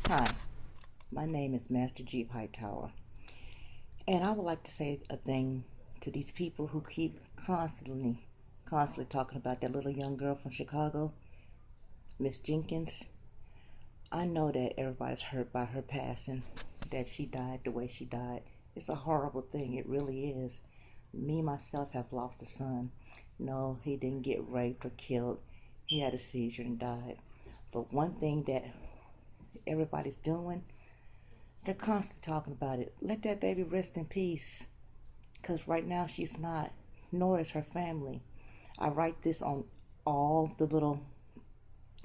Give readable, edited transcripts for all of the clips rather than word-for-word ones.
Hi, my name is Master Jeep Hightower, and I would like to say a thing to these people who keep constantly talking about that little young girl from Chicago, Miss Jenkins. I know that everybody's hurt by her passing, that she died the way she died. It's a horrible thing, it really is. Me, myself, have lost a son. No, he didn't get raped or killed. He had a seizure and died. But one thing that everybody's doing, they're constantly talking about it. Let that baby rest in peace. Because right now she's not, nor is her family. I write this on all the little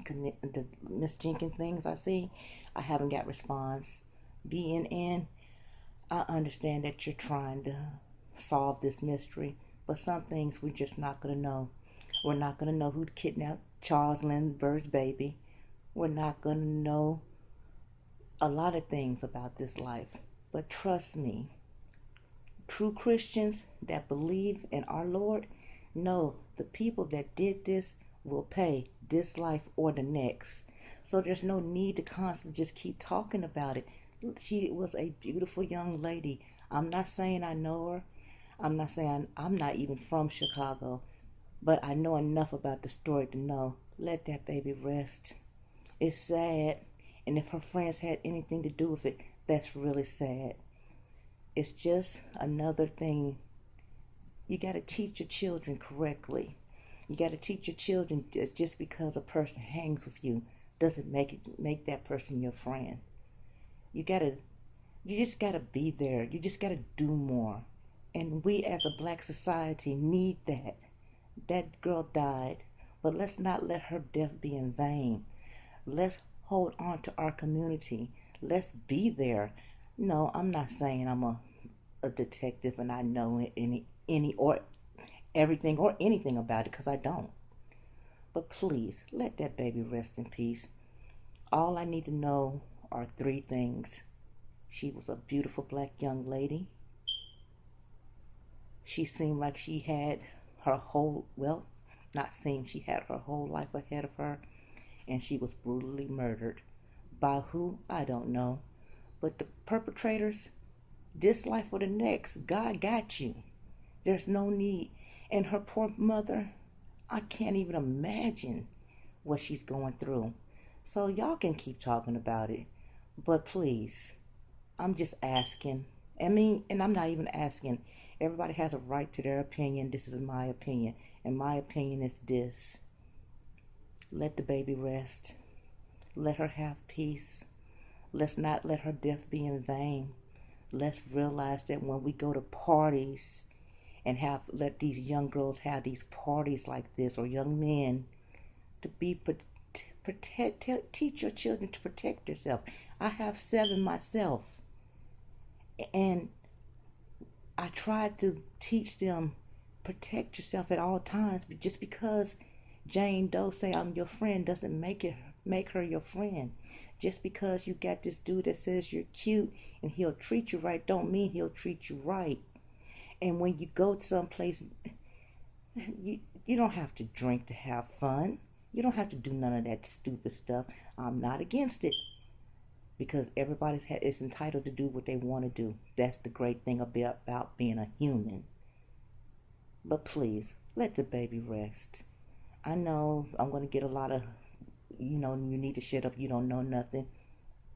the Miss Jenkins things I see. I haven't got response. BNN, I understand that you're trying to solve this mystery, but some things we're just not going to know. We're not going to know who kidnapped Charles Lindbergh's baby. We're not going to know a lot of things about this life. But trust me, true Christians that believe in our Lord know the people that did this will pay this life or the next. So there's no need to constantly just keep talking about it. She was a beautiful young lady. I'm not saying I know her. I'm not saying I'm not even from Chicago, but I know enough about the story to know. Let that baby rest. It's sad, and if her friends had anything to do with it, that's really sad. It's just another thing. You got to teach your children correctly. You got to teach your children that just because a person hangs with you doesn't make that person your friend. You got to you just got to be there. You just got to do more. And we as a black society need that. That girl died, but let's not let her death be in vain. Let's hold on to our community. Let's be there. No, I'm not saying I'm a detective and I know any or everything or anything about it, because I don't. But please let that baby rest in peace. All I need to know are three things. She was a beautiful black young lady. She seemed like she had her whole, well, not seemed, she had her whole life ahead of her, and she was brutally murdered. By who? I don't know. But the perpetrators, this life or the next, God got you. There's no need. And her poor mother, I can't even imagine what she's going through. So y'all can keep talking about it. But please, I'm just asking. I mean, and I'm not even asking. Everybody has a right to their opinion. This is my opinion. And my opinion is this. Let the baby rest. Let her have peace. Let's not let her death be in vain. Let's realize that when we go to parties and have let these young girls have these parties like this, or young men, to be teach your children to protect yourself. I have 7 myself, and I try to teach them protect yourself at all times. But just because Jane Doe say I'm your friend doesn't make her your friend. Just because you got this dude that says you're cute and he'll treat you right don't mean he'll treat you right. And when you go to some place, you don't have to drink to have fun. You don't have to do none of that stupid stuff. I'm not against it, because everybody is entitled to do what they want to do. That's the great thing about being a human. But please, let the baby rest. I know I'm going to get a lot of, you need to shut up, you don't know nothing.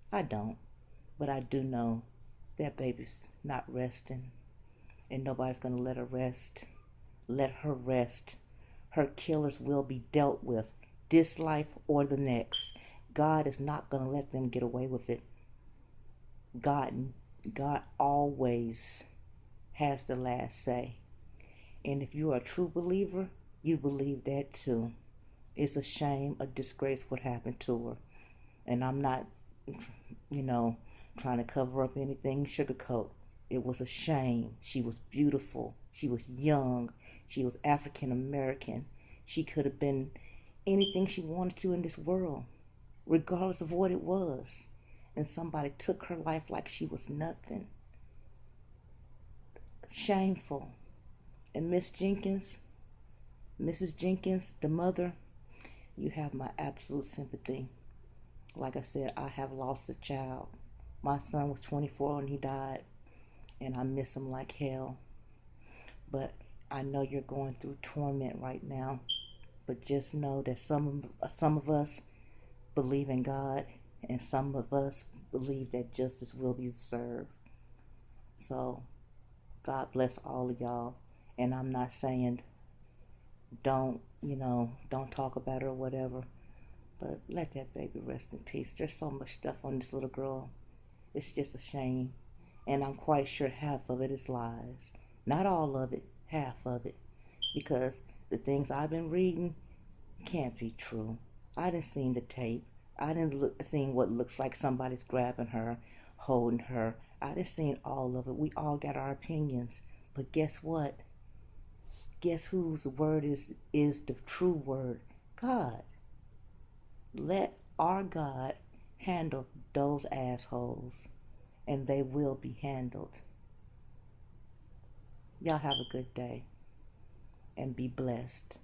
I don't. But I do know that baby's not resting. And nobody's going to let her rest. Let her rest. Her killers will be dealt with, this life or the next. God is not going to let them get away with it. God, God always has the last say. And if you are a true believer, you believe that too. It's a shame, a disgrace what happened to her. And I'm not, trying to cover up anything, sugarcoat. It was a shame. She was beautiful. She was young. She was African American. She could have been anything she wanted to in this world, regardless of what it was. And somebody took her life like she was nothing. Shameful. And Mrs. Jenkins, the mother, you have my absolute sympathy. Like I said, I have lost a child. My son was 24 when he died, and I miss him like hell. But I know you're going through torment right now. But just know that some of us believe in God, and some of us believe that justice will be served. So God bless all of y'all. And I'm not saying don't talk about her or whatever, but let that baby rest in peace. There's so much stuff on this little girl. It's just a shame. And I'm quite sure half of it is lies. Not all of it, half of it. Because the things I've been reading can't be true. I didn't seen the tape. I didn't seen what looks like somebody's grabbing her, holding her. I didn't seen all of it. We all got our opinions. But guess what? Guess whose word is the true word? God. Let our God handle those assholes, and they will be handled. Y'all have a good day and be blessed.